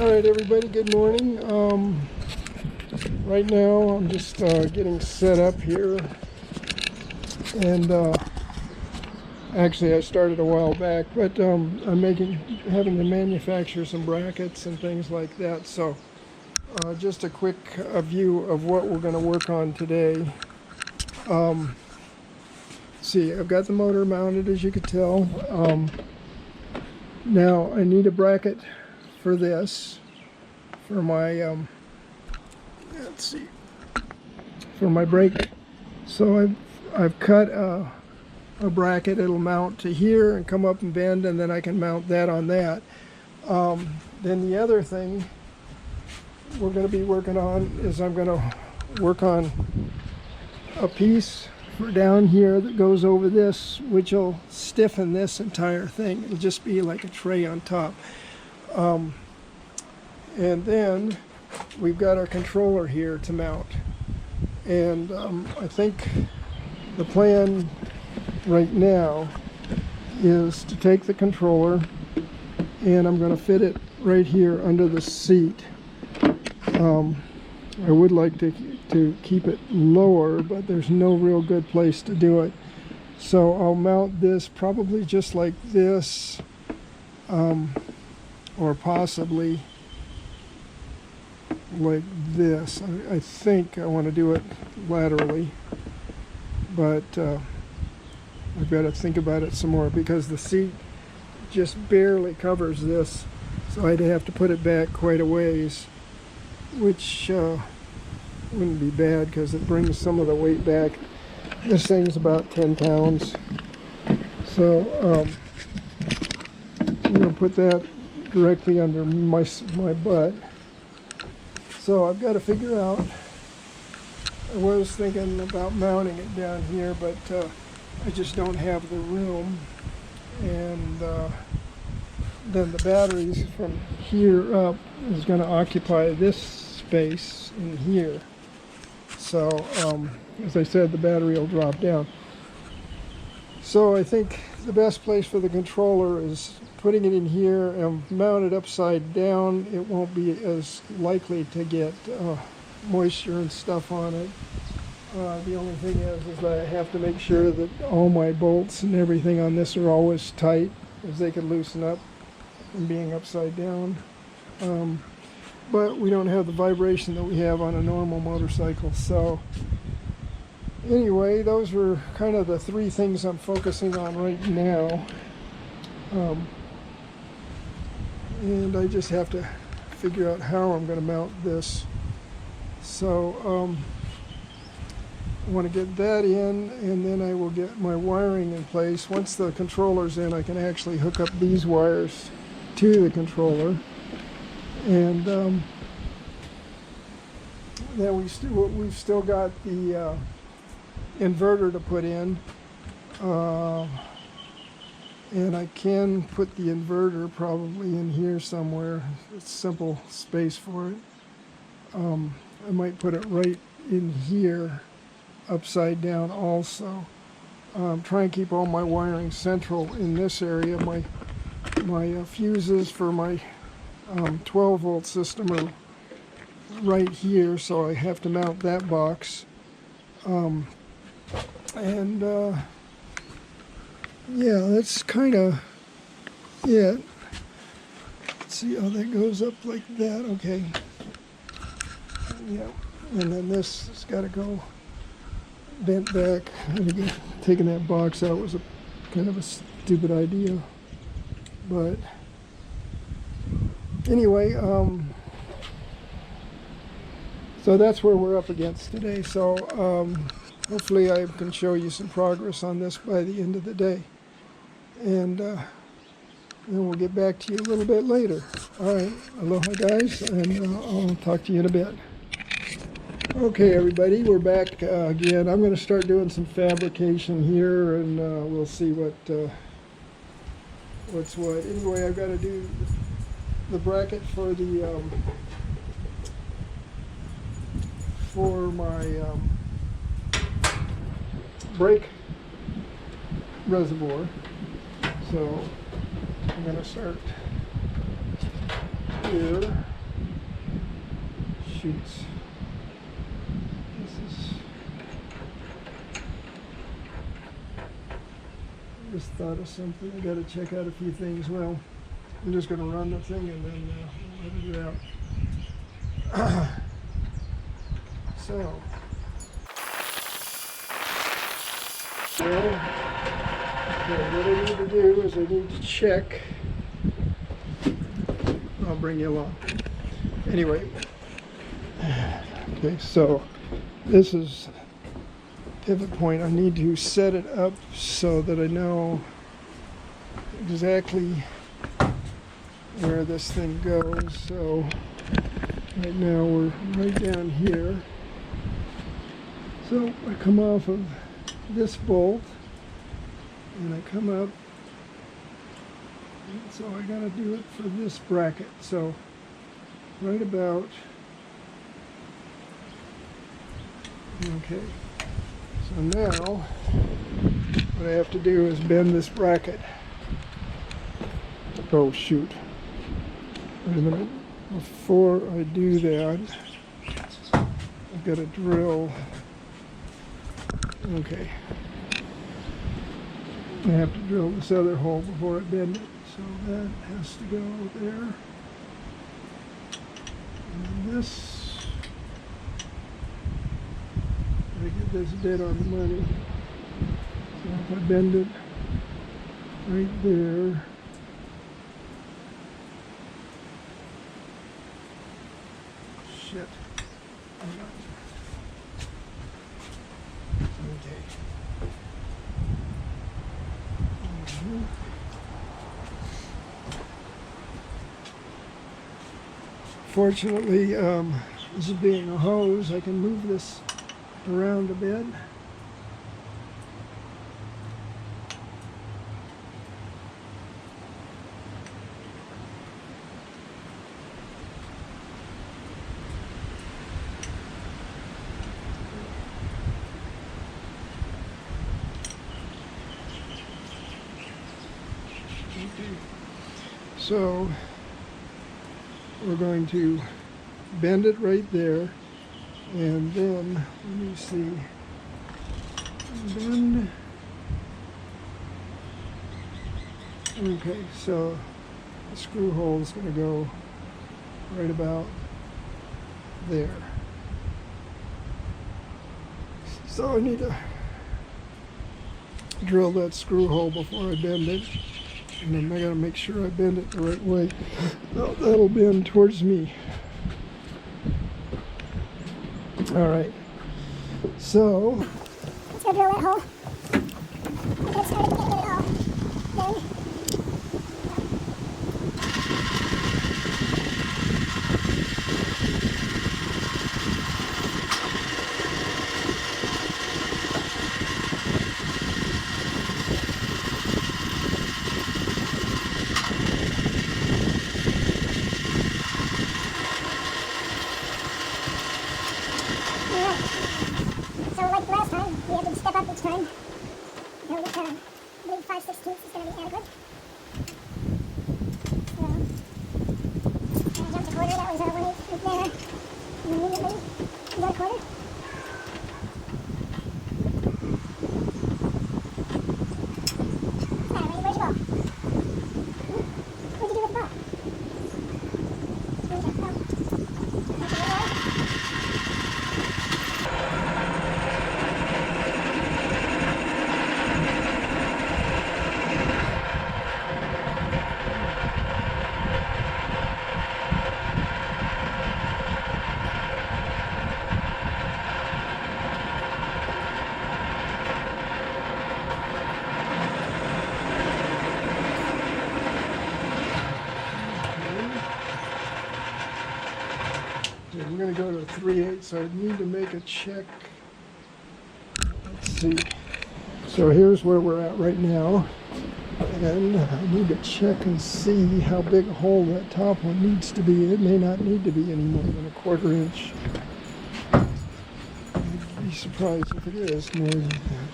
Alright everybody, good morning. Right now I'm just getting set up here, and actually I started a while back, but I'm having to manufacture some brackets and things like that. So just a quick view of what we're going to work on today. See, I've got the motor mounted, as you could tell. Now I need a bracket for this, for my let's see, for my brake. So I've cut a bracket. It'll mount to here and come up and bend, and then I can mount that on that. Then the other thing we're going to be working on is I'm going to work on a piece for down here that goes over this, which will stiffen this entire thing. It'll just be like a tray on top. And then we've got our controller here to mount. And I think the plan right now is to take the controller, and I'm going to fit it right here under the seat. I would like to keep it lower, but there's no real good place to do it. So I'll mount this probably just like this, or possibly like this. I think I want to do it laterally, but I've got to think about it some more, because the seat just barely covers this, so I'd have to put it back quite a ways, which wouldn't be bad because it brings some of the weight back. This thing's about 10 pounds, so I'm going to put that directly under my butt. So I've got to figure out, I was thinking about mounting it down here, but I just don't have the room. And then the batteries from here up is going to occupy this space in here. So as I said, the battery will drop down. So I think the best place for the controller is putting it in here and mount it upside down. It won't be as likely to get moisture and stuff on it. The only thing is that I have to make sure that all my bolts and everything on this are always tight, as they could loosen up from being upside down. But we don't have the vibration that we have on a normal motorcycle. So anyway, those were kind of the three things I'm focusing on right now. And I just have to figure out how I'm going to mount this. So I want to get that in, and then I will get my wiring in place. Once the controller's in, I can actually hook up these wires to the controller. And then we've still got the inverter to put in. And I can put the inverter probably in here somewhere. It's simple space for it. I might put it right in here, upside down also. Try and keep all my wiring central in this area. My fuses for my 12 volt system are right here, so I have to mount that box. Yeah, that's kind of it. Let's see how that goes up like that. Okay. Yeah, and then this has got to go bent back. And again, taking that box out was kind of a stupid idea. But anyway, so that's where we're up against today. So hopefully I can show you some progress on this by the end of the day. And then we'll get back to you a little bit later. All right, aloha guys, and I'll talk to you in a bit. Okay everybody, we're back again. I'm going to start doing some fabrication here, and we'll see what's what. Anyway, I've got to do the bracket for the for my brake reservoir. So I'm going to start here. shoots. I just thought of something. I got to check out a few things. Well, I'm just going to run the thing and then we'll edit it out. So, okay, what I need to do is I need to check. I'll bring you along. Anyway, okay, so this is pivot point. I need to set it up so that I know exactly where this thing goes. So right now we're right down here. So I come off of this bolt and I come up. And so I got to do it for this bracket. So right about, okay. So now what I have to do is bend this bracket. Oh shoot. Wait a minute. Before I do that, I've got to drill. Okay. I have to drill this other hole before I bend it. So that has to go there. And this, I get this dead on the money. So if I bend it right there, shit. Okay. Fortunately, this is being a hose, I can move this around a bit. So we're going to bend it right there, and then let me see, bend. Okay, so the screw hole is going to go right about there. So I need to drill that screw hole before I bend it. And then I gotta make sure I bend it the right way. That'll bend towards me. All right. So let's go drill that hole. Get started getting it all done. So like last time, we had to step up each time. Now we I believe 5/16 is going to be adequate. So, I jumped a quarter, that was our 1/8 right there. And immediately, we got a quarter. Alright, where's your ball? What'd you do with the ball? Okay, well, that's a little I'm going to go to 3/8, so I need to make a check. Let's see. So here's where we're at right now. And I need to check and see how big a hole that top one needs to be. It may not need to be any more than a 1/4 inch. I'd be surprised if it is more than that.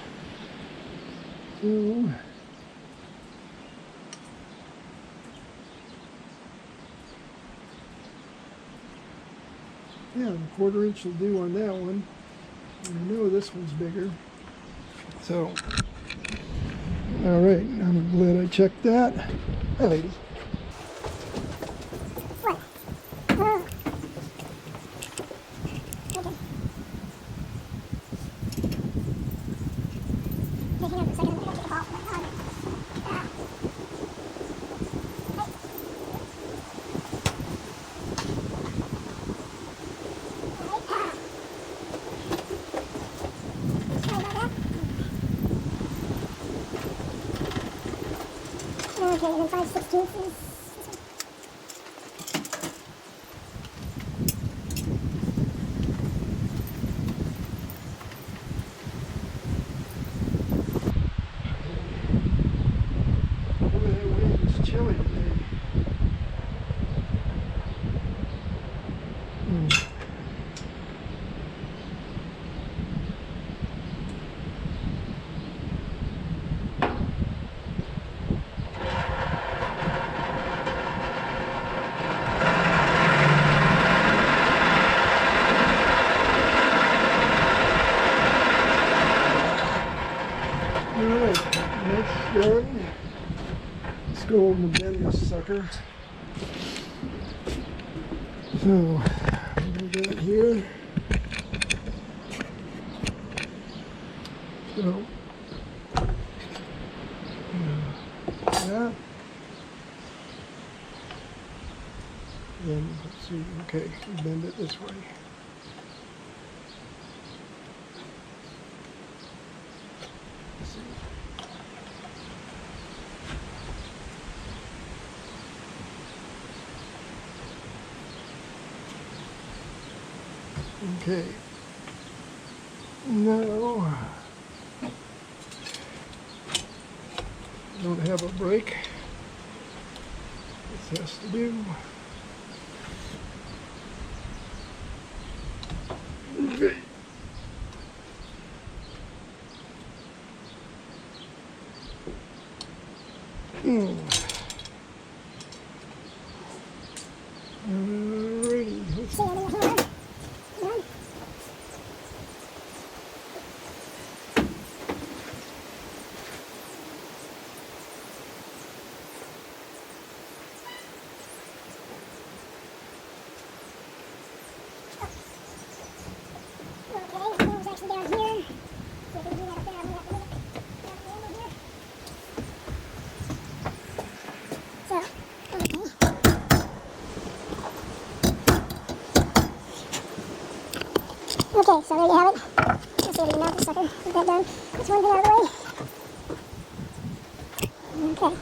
So Yeah, the 1/4 inch will do on that one. And I know this one's bigger. So, all right, I'm glad I checked that. Hi, lady. What? Oh. Okay. Hang on for a second. I'm going to take a call from my father. Ah. Sorry about that. Okay, and then 5/16 is this one. Boy, that wind is chilly today. Alright, that's done. Let's go over and bend this sucker. So, we got here. So, that. Then, let's see, okay, bend it this way. Let's see. Okay. Now, don't have a brake. This has to do. Okay. Alrighty, let's See, I'm in the hammer. Done. Okay, the hammer's actually down here. So if we do that up there, I'm going to have to move it down the angle here. So, okay. Okay, so there you have it. Let's see if we can mount this sucker. Get that done. Let's one thing out of the way. Okay.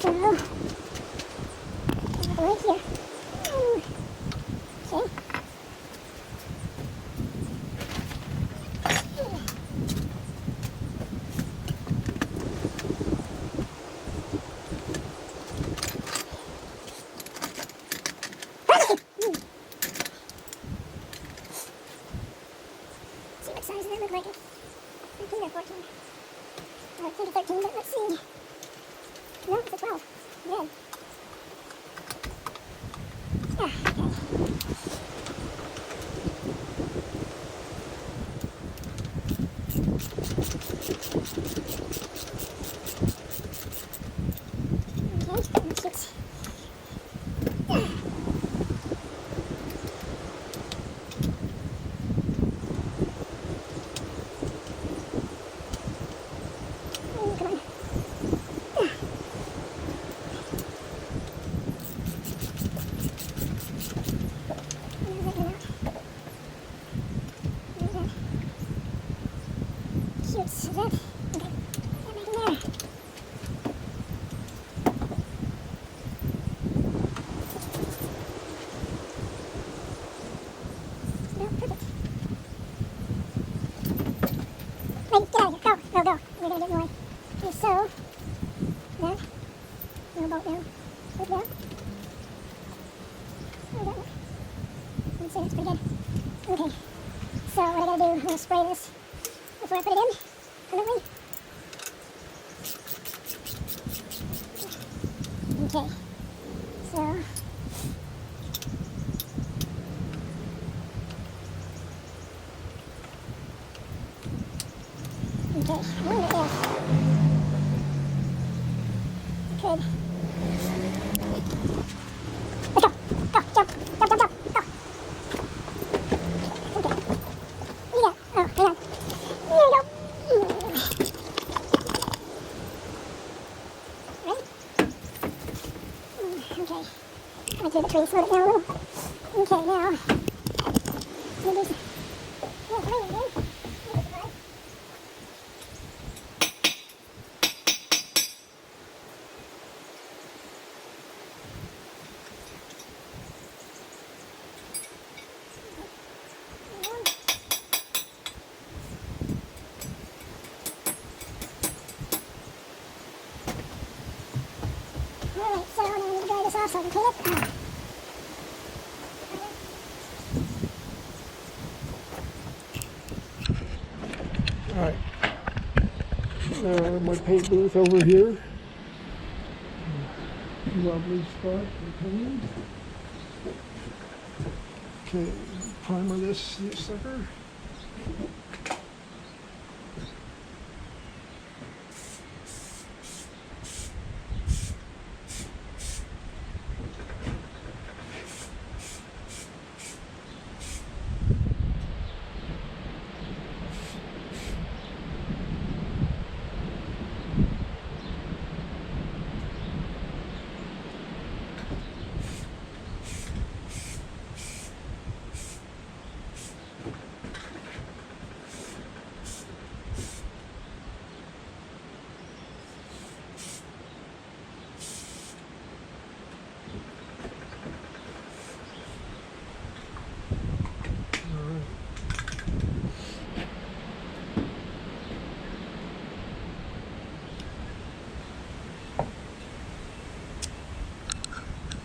So, right here. Okay. See what size does that look like? 13 or 14? I think it's 13, but let's see. No, it's a 12. Good. Yeah, okay. Okay, let's get... Oh, come on. How's that coming out? There's that. Shoots. Is that? Okay. Get back in there. No, perfect. Wait, get out of here. Go, go, go. We're gonna get in the way. Okay, so, that. No bolt down. Put it down. Oh, that one. Let's see, that's pretty good. Okay, so what I gotta do, I'm gonna spray this before I put it in, permanently. Okay, so, Okay, I wonder if could. Let's go. Go. Jump. Jump. Jump. Jump. Go. Okay. Yeah. Oh, hang on. There you go. Ready? Okay. I went through the tree, slowed it down a little. Okay, now. We'll do some. Oh, hang on, man. Alright, so now I need to dry this off so I can clean it. All right. My paint booth over here. Lovely spot for painting. Okay, primer this sucker.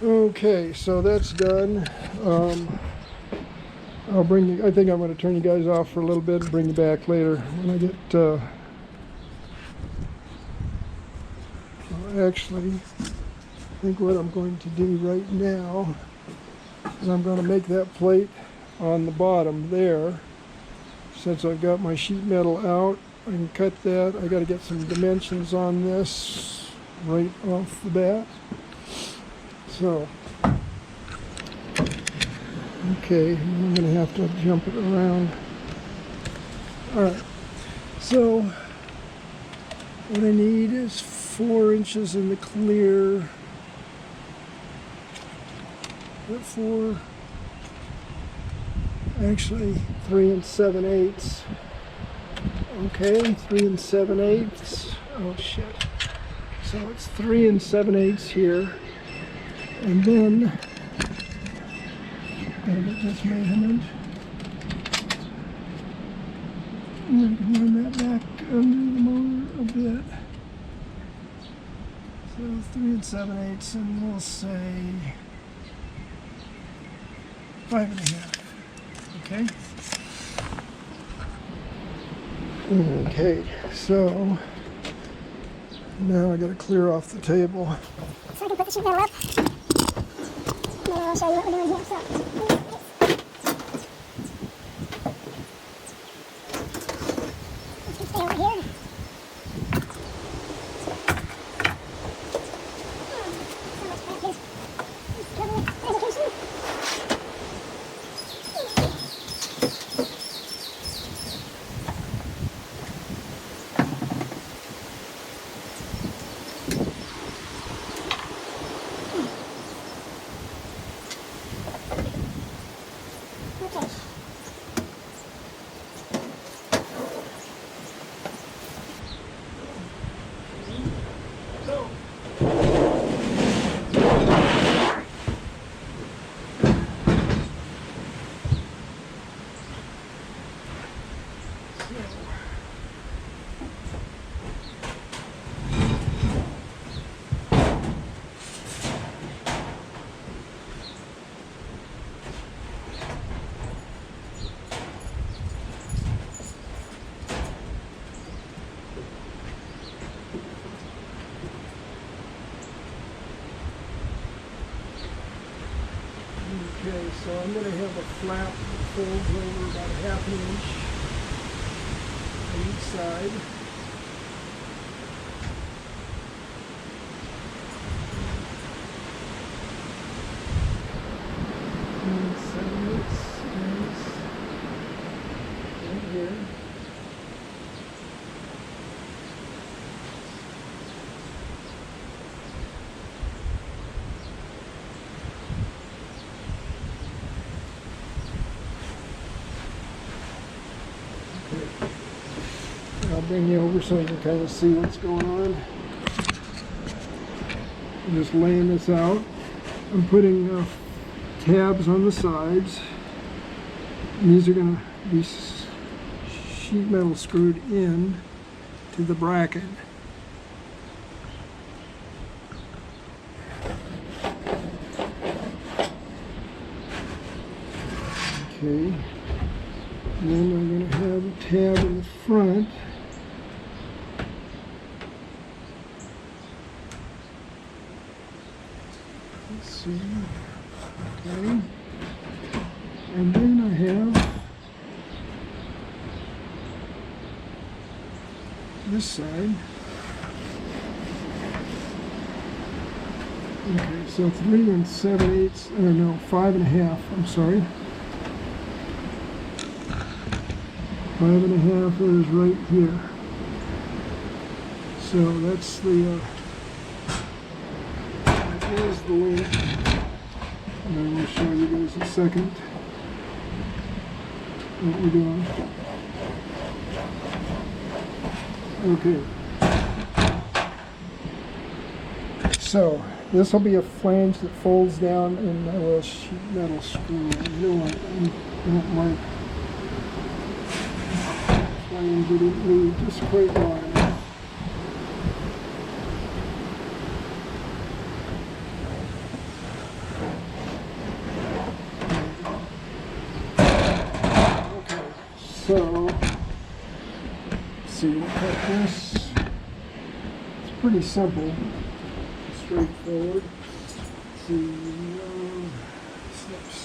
Okay, so that's done. I'll bring you, I think I'm going to turn you guys off for a little bit and bring you back later when I get, actually, I think what I'm going to do right now is I'm going to make that plate on the bottom there. Since I've got my sheet metal out, I can cut that. I got to get some dimensions on this right off the bat. So, okay, I'm going to have to jump it around. Alright, so what I need is 4 inches in the clear. Four, actually 3 7/8. Okay, 3 7/8. Oh shit. So it's 3 7/8 here. And then, gotta get this measurement. And I can run that back under the motor a bit. So 3 7/8, and we'll say 5.5. Okay. Okay, so now I gotta clear off the table. So I can put the sheet metal up. And then I'll show you what we're doing here. So, let's stay over here. So much practice. Trouble with presentation. Okay. Okay, so I'm going to have a flap that folds over about 1/2 inch on each side. bring you over so you can kind of see what's going on. I'm just laying this out. I'm putting tabs on the sides. And these are going to be sheet metal screwed in to the bracket. Okay. And then I'm going to have a tab in the front. Let's see. Okay. And then I have this side. Okay, so 3 7/8, or no, 5 1/2, I'm sorry. 5 1/2 is right here. So that's the, that is the length. And I will show you guys in a second what we're doing. Okay. So this will be a flange that folds down and I will sheet metal screw. You know what? I don't like flange that didn't leave just quite long enough. So, let's see, we'll cut this. It's pretty simple, straightforward. Let's see, snips.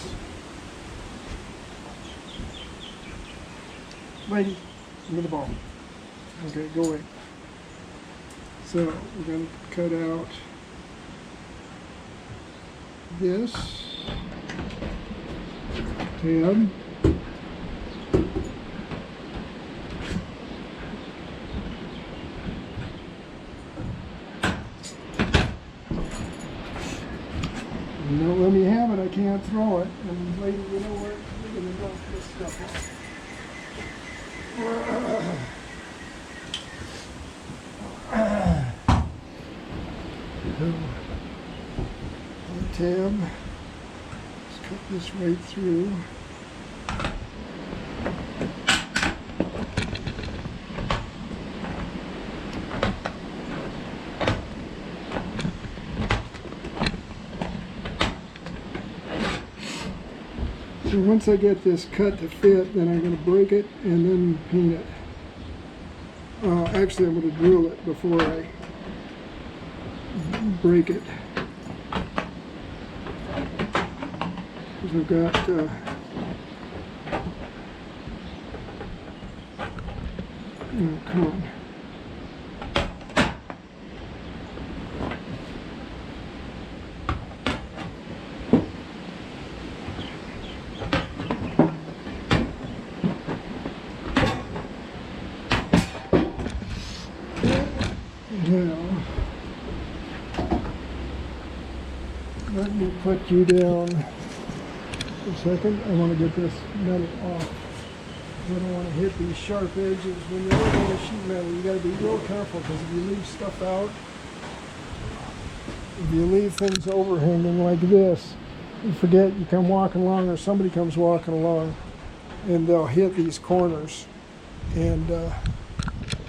Lady, give me the ball. Okay, go away. So, we're going to cut out this tab. Don't let me have it, I can't throw it. And lady, you know where we're going to dump this stuff off. The tab. Let's cut this right through. So once I get this cut to fit, then I'm going to break it and then paint it. Actually, I'm going to drill it before I break it. Because I've got oh, come on. Now, let me put you down for a second. I want to get this metal off. I don't want to hit these sharp edges. When you're working with sheet metal, you got to be real careful because if you leave stuff out, if you leave things overhanging like this, you forget you come walking along or somebody comes walking along and they'll hit these corners. And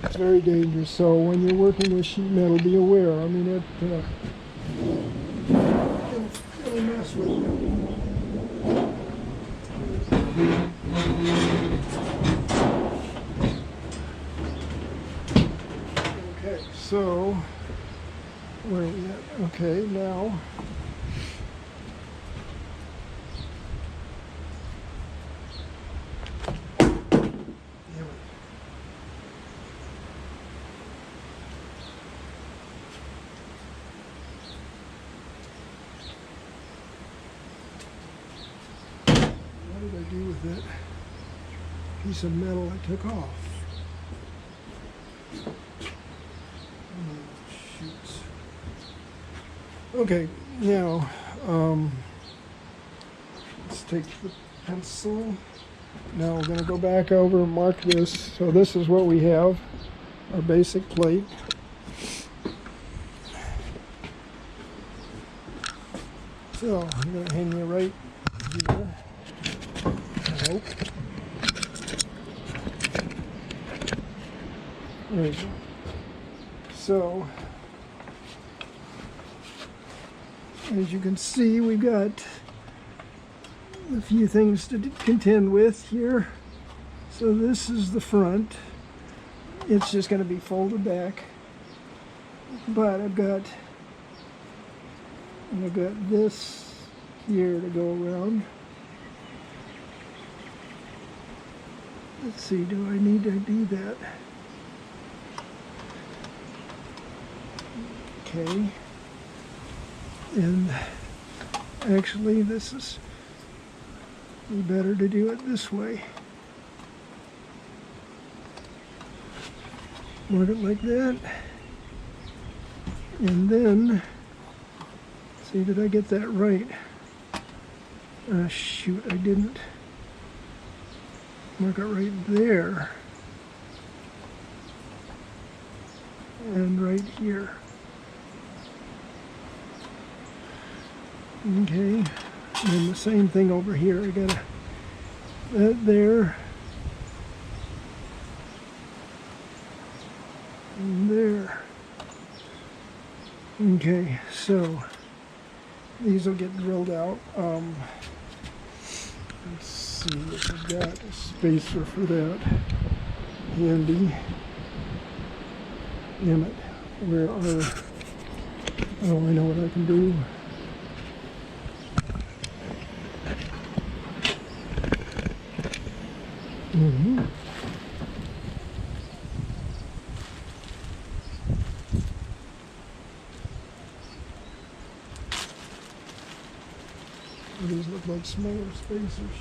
it's very dangerous. So when you're working with sheet metal, be aware. I mean, it'll mess with you. Okay, so where are we at? Okay, now what did I do with that piece of metal I took off? Oh, shoots. Okay, now let's take the pencil. Now we're going to go back over and mark this. So this is what we have. our basic plate. So I'm going to hang you right here. Nope. There you go. So, as you can see, we've got a few things to contend with here. So this is the front. It's just going to be folded back. But I've got this here to go around. Let's see, do I need to do that? Okay. And actually this is better to do it this way. Mark it like that. And then, see, did I get that right? Ah, shoot, I didn't. Mark it right there. And right here. Okay, and the same thing over here. I got that there. And there. Okay, so these will get drilled out. Let's see if I've got a spacer for that handy. Damn it, where are, oh, I know what I can do. Mm-hmm. These look like smaller spacers.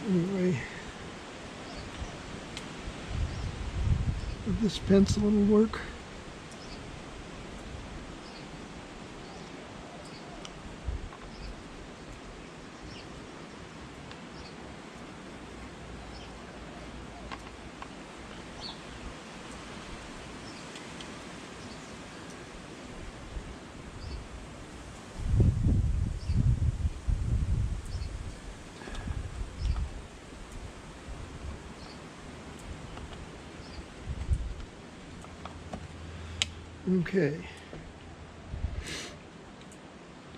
Anyway, if this pencil will work. Okay.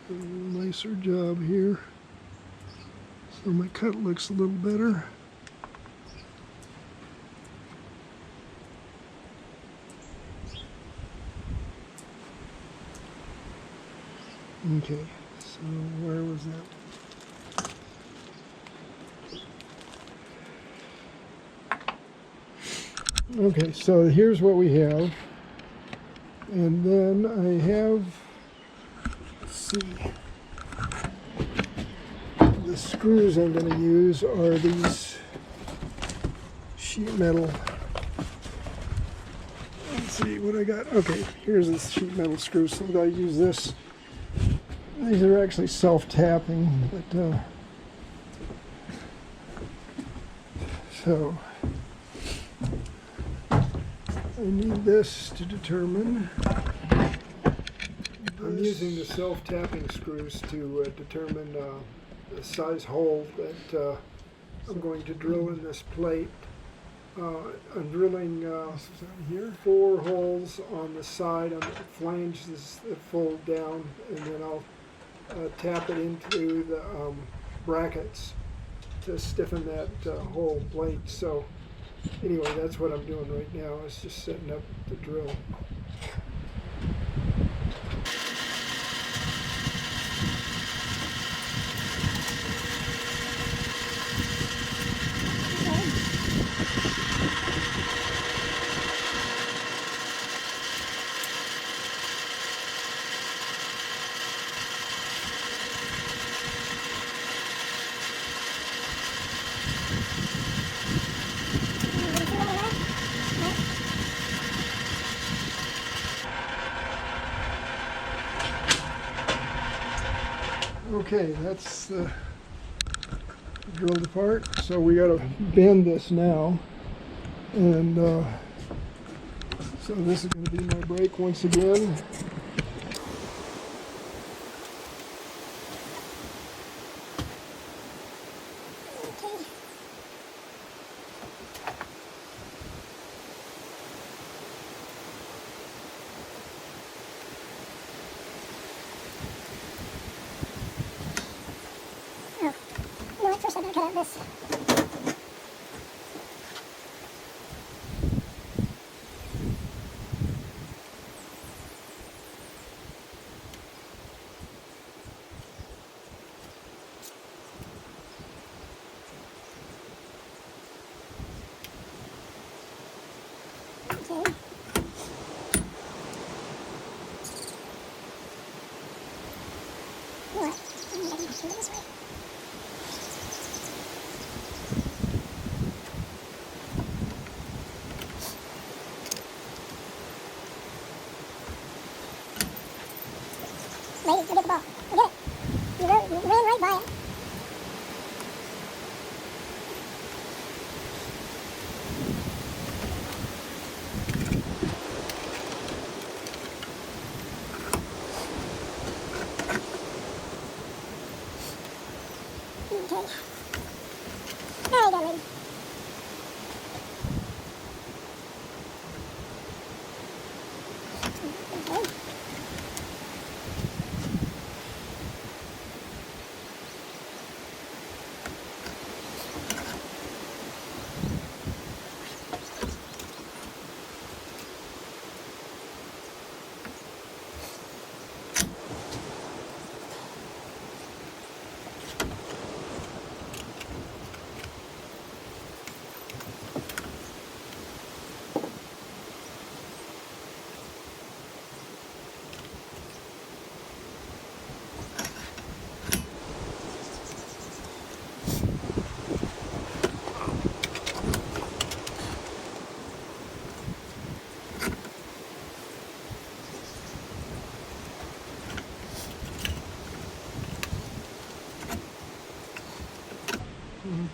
A nicer job here. So my cut looks a little better. Okay, so where was that? Okay, so here's what we have. And then I have, let's see, the screws I'm going to use are these sheet metal. Let's see what I got. Okay, here's the sheet metal screws. So I'm going to use this. These are actually self-tapping, but so I need this to determine. I'm using the self-tapping screws to determine the size hole that I'm going to drill in this plate. I'm drilling here 4 holes on the side on the flanges that fold down, and then I'll tap it into the brackets to stiffen that whole plate. So anyway, that's what I'm doing right now, is just setting up the drill. Okay, that's the drilled apart. So we got to bend this now, and so this is going to be my brake once again. First I gotta cut out this. Okay. What? I'm gonna do it this way. Ladies, go get the ball. Go get it. You ran right by it. Okay. There you go, lady. Okay.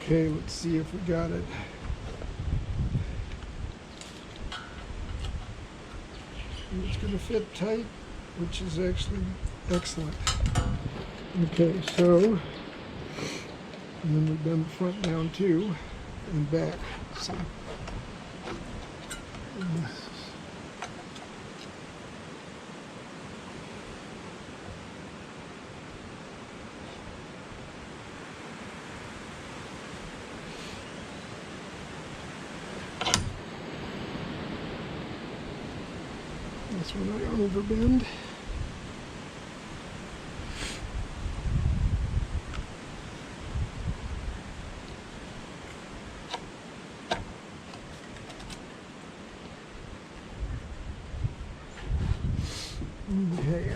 Okay, let's see if we got it. It's going to fit tight, which is actually excellent. Okay, so, and then we've done the front down too, and back. So, this one I overbend. Okay.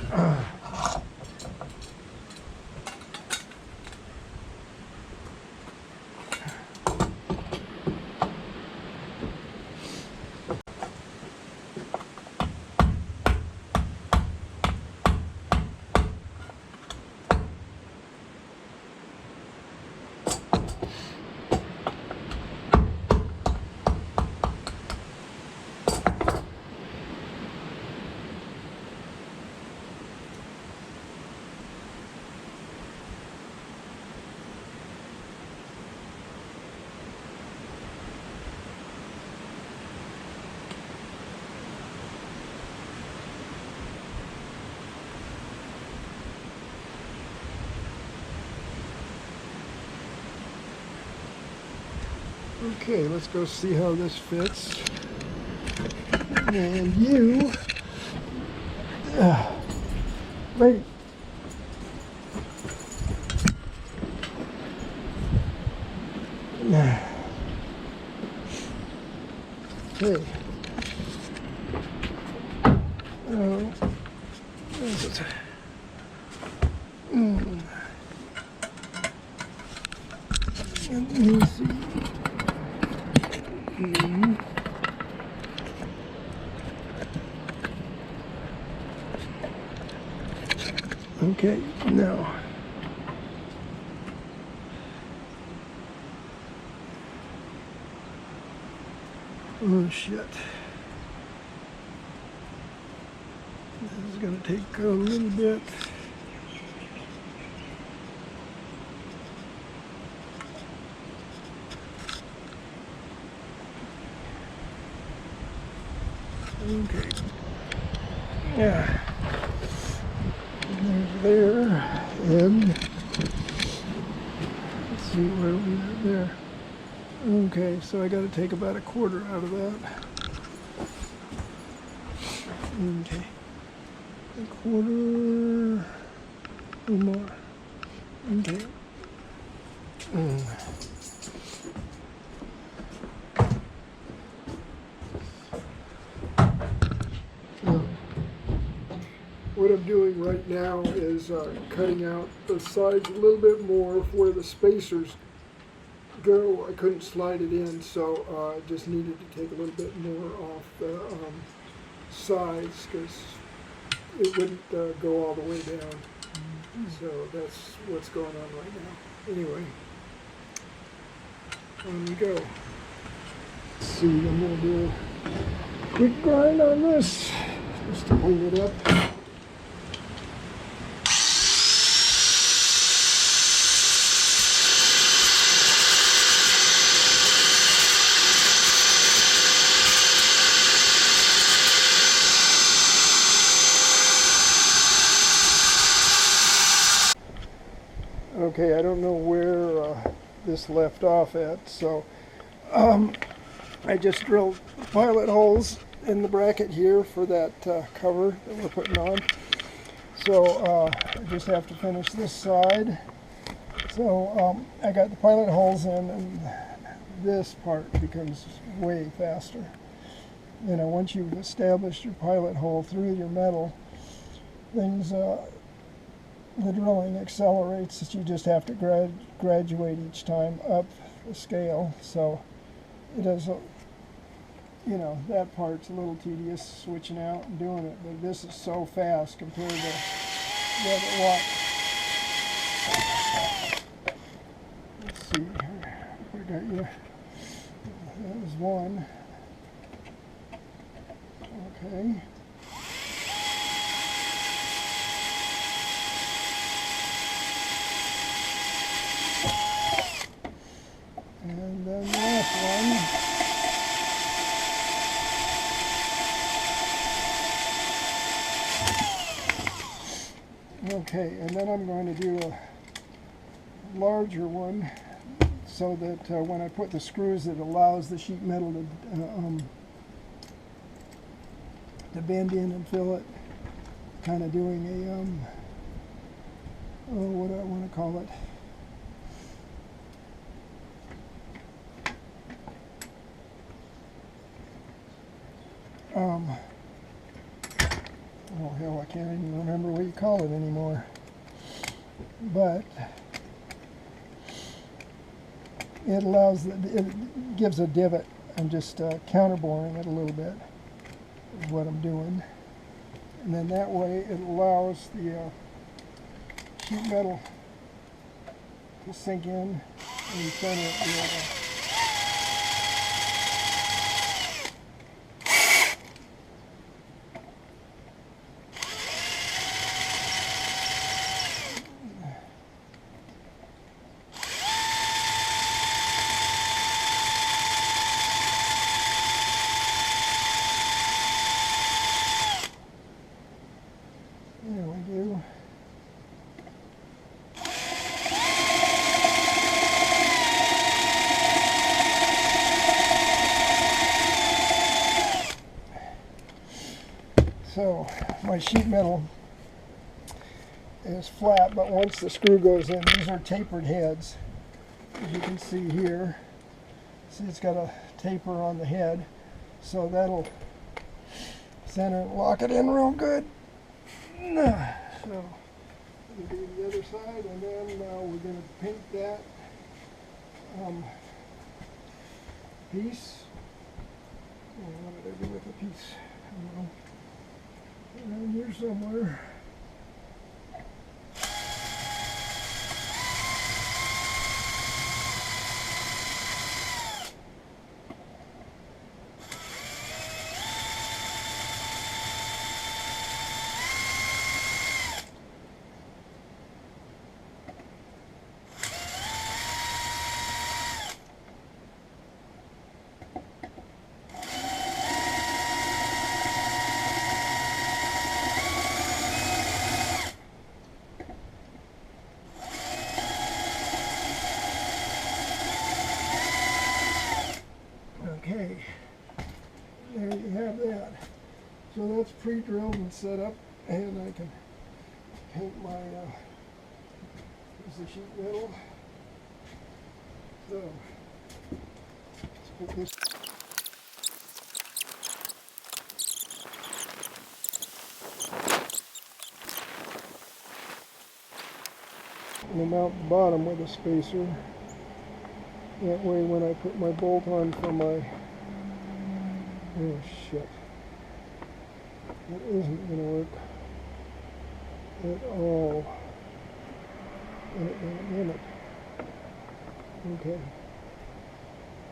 Okay, let's go see how this fits. And you, wait. Okay. Where's it? Let me see. Okay, now Oh shit. This is gonna take a little bit. Okay. Yeah. There's there. And let's see where we are there. Okay, so I gotta take about a quarter out of that. Okay. A quarter or more. Okay. So, what I'm doing right now is cutting out the sides a little bit more for where the spacers go. I couldn't slide it in, so I just needed to take a little bit more off the sides because it wouldn't go all the way down. So that's what's going on right now. Anyway, on we go. Let's see, I'm going to do a quick grind on this just to clean it up. Okay, I don't know where this left off at, so I just drilled pilot holes in the bracket here for that cover that we're putting on. So I just have to finish this side. So I got the pilot holes in, and this part becomes way faster. You know, once you've established your pilot hole through your metal, things the drilling accelerates. That you just have to graduate each time up the scale. So it does, you know, that part's a little tedious switching out and doing it, but this is so fast compared to the other one. Let's see here. I got you. That was one. Okay. And then the last one. Okay, and then I'm going to do a larger one so that when I put the screws, it allows the sheet metal to bend in and fill it. Kind of doing a oh, what do I want to call it? Oh hell, I can't even remember what you call it anymore. But it allows, it gives a divot. I'm just counterboring it a little bit, is what I'm doing. And then that way it allows the sheet metal to sink in the center of the there we go. So my sheet metal is flat, but once the screw goes in, these are tapered heads. As you can see here, see it's got a taper on the head, so that'll center and lock it in real good. So we'll do the other side, and then we're going to paint that piece. Oh, what did I do with the piece? I don't know. Around here somewhere. So that's pre-drilled and set up, and I can paint my sheet metal. So let's put this. And then mount the bottom with a spacer. That way when I put my bolt on for my, oh shit, that isn't going to work at all. Damn it. Okay.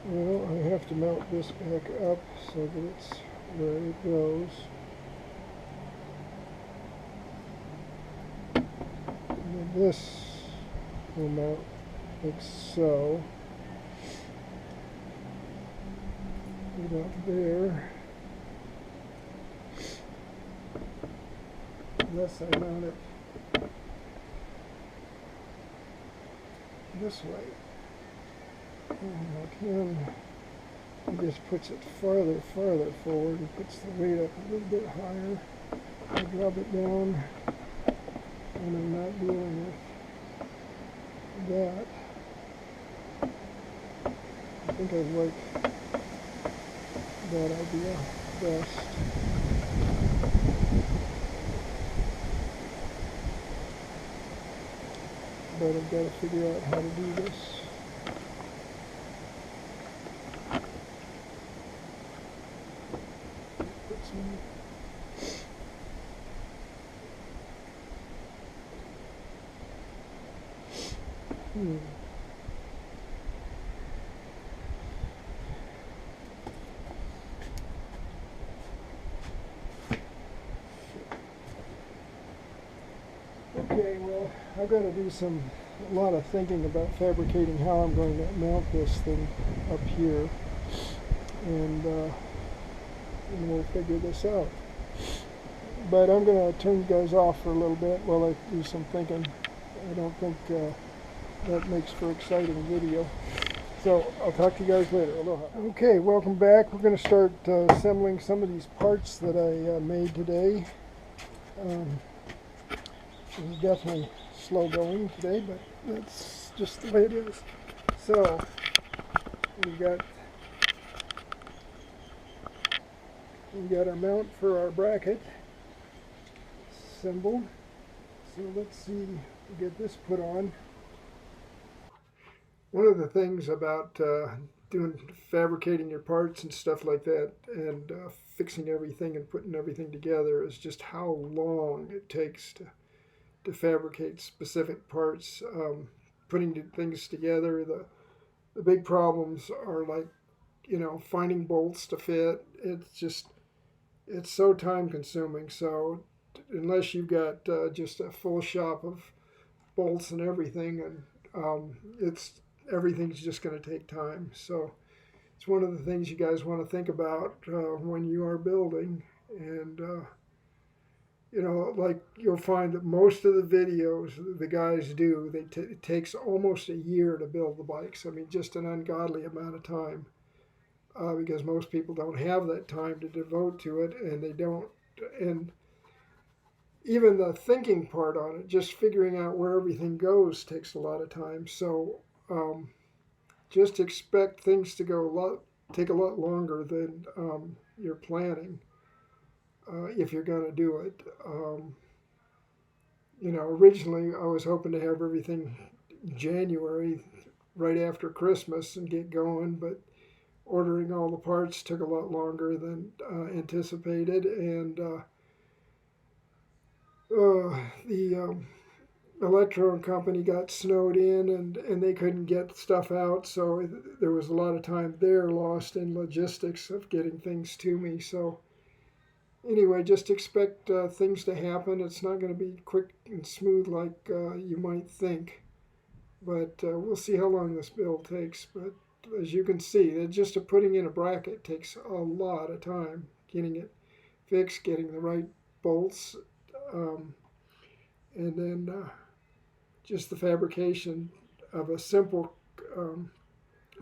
Well, I have to mount this back up so that it's where it goes. And then this will mount like so. Put it out there. Unless I mount it this way. And like him, he just puts it farther forward and puts the weight up a little bit higher. I drop it down, and I'm not dealing with that. I think I like that idea best. But I've got to figure out how to do this. Okay, well, I've got to do a lot of thinking about fabricating how I'm going to mount this thing up here, and we'll figure this out. But I'm going to turn you guys off for a little bit while I do some thinking. I don't think that makes for exciting video. So I'll talk to you guys later. Aloha. Okay, welcome back. We're going to start assembling some of these parts that I made today. It was definitely slow going today, but that's just the way it is. So we've got our mount for our bracket assembled. So let's see, get this put on. One of the things about fabricating your parts and stuff like that, and fixing everything and putting everything together, is just how long it takes to fabricate specific parts. Putting things together, the big problems are like, finding bolts to fit. It's so time consuming. So unless you've got just a full shop of bolts and everything, and everything's just going to take time. So it's one of the things you guys want to think about when you are building. And like you'll find that most of the videos the guys do, it takes almost a year to build the bikes. I mean, just an ungodly amount of time, because most people don't have that time to devote to it, and they don't. And even the thinking part on it, just figuring out where everything goes, takes a lot of time. So just expect things to take a lot longer than you're planning. If you're going to do it. Originally I was hoping to have everything January, right after Christmas, and get going, but ordering all the parts took a lot longer than anticipated, and the electron company got snowed in, and they couldn't get stuff out, so there was a lot of time there lost in logistics of getting things to me. So anyway, just expect things to happen. It's not going to be quick and smooth like you might think, but we'll see how long this build takes. But as you can see, just putting in a bracket takes a lot of time, getting it fixed, getting the right bolts, and then just the fabrication of a simple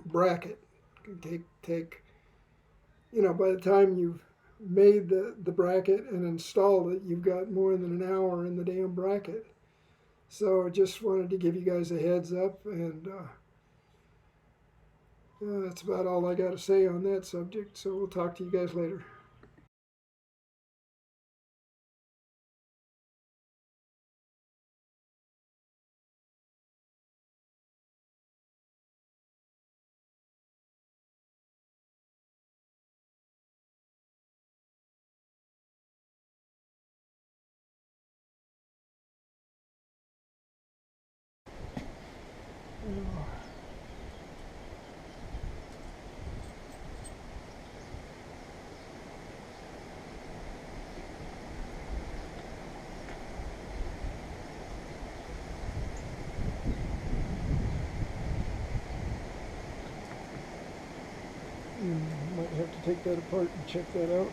bracket can take by the time you've made the bracket and installed it, you've got more than an hour in the damn bracket. So I just wanted to give you guys a heads up, and that's about all I got to say on that subject. So we'll talk to you guys later. Might have to take that apart and check that out.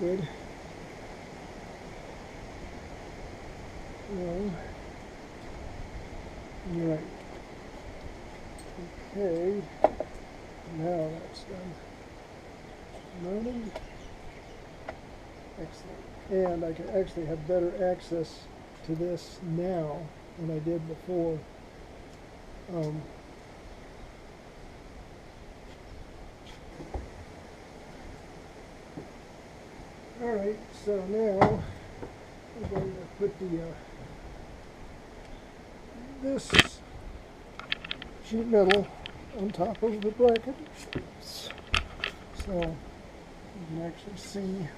Good. No. Right. Okay. Now that's done. Mounted. Excellent. And I can actually have better access to this now than I did before. Alright, so now I'm going to put this sheet metal on top of the bracket, so you can actually see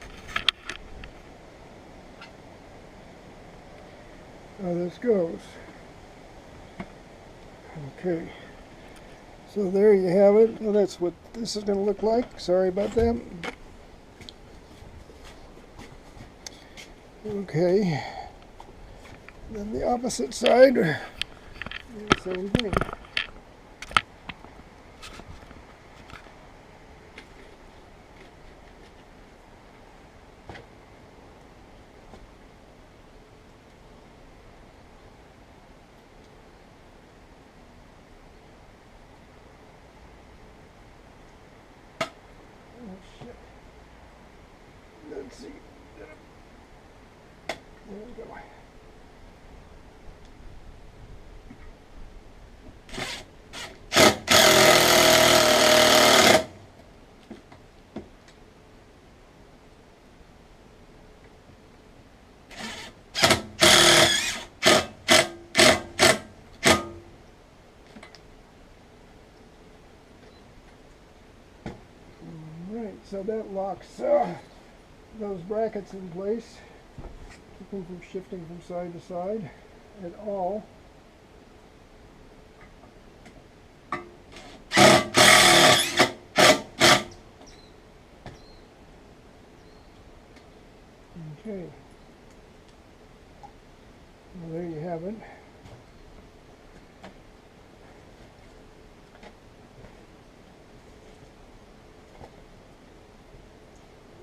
how this goes. Okay, so there you have it. Well, that's what this is going to look like. Sorry about that. Okay, then the opposite side, same thing. Oh shit. Let's see. There we go. Alright, so that locks those brackets in place. Keep them from shifting from side to side at all. Okay. Well, there you have it.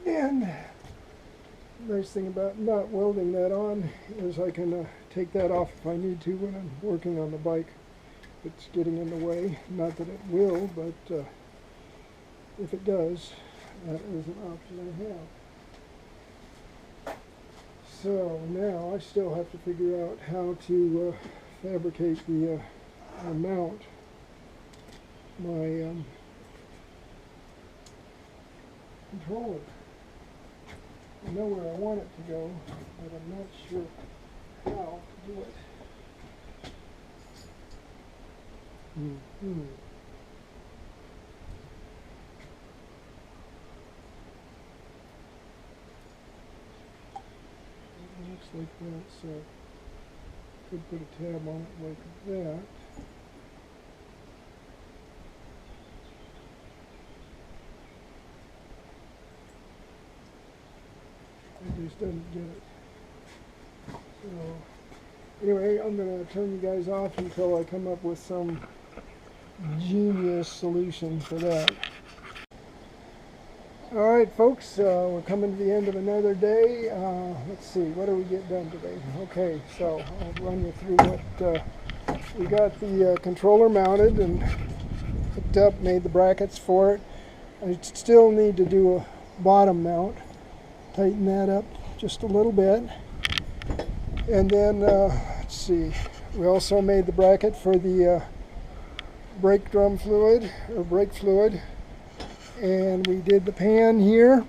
And the nice thing about not welding that on is I can take that off if I need to when I'm working on the bike. If it's getting in the way. Not that it will, but if it does, that is an option I have. So now I still have to figure out how to fabricate the mount my controller. I know where I want it to go, but I'm not sure how to do it. It looks like that, so could put a tab on it like that. It just doesn't get it. So anyway, I'm going to turn you guys off until I come up with some genius solution for that. Alright folks, we're coming to the end of another day. Let's see, what do we get done today? Okay, so I'll run you through what we got. The controller mounted and hooked up, made the brackets for it. I still need to do a bottom mount. tighten that up just a little bit. And then, let's see, we also made the bracket for the brake drum fluid, or brake fluid. And we did the pan here.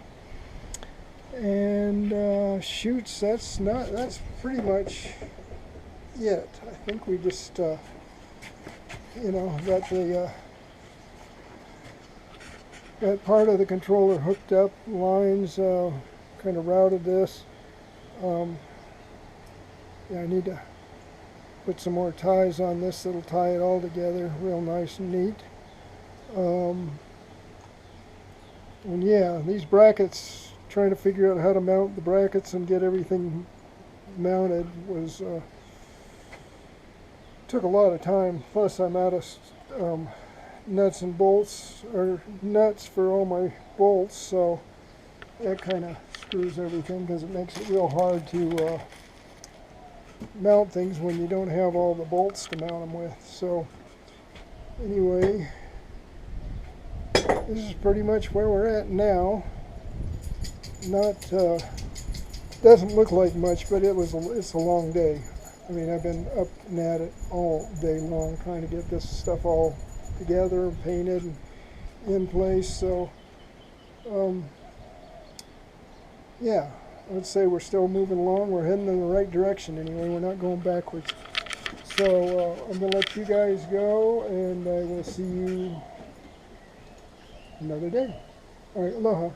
And shoots, that's pretty much it. I think we just, you know, got the got part of the controller hooked up, lines, kind of routed this. Yeah, I need to put some more ties on this that'll tie it all together real nice and neat. And yeah, these brackets, trying to figure out how to mount the brackets and get everything mounted was took a lot of time. Plus I'm out of nuts and bolts, or nuts for all my bolts, so that kind of screws everything because it makes it real hard to mount things when you don't have all the bolts to mount them with. So anyway, this is pretty much where we're at now. Not doesn't look like much, but it's a long day. I mean, I've been up and at it all day long trying to get this stuff all together and painted and in place. So yeah, I would say we're still moving along. We're heading in the right direction anyway. We're not going backwards. So I'm going to let you guys go, and I will see you another day. All right, aloha.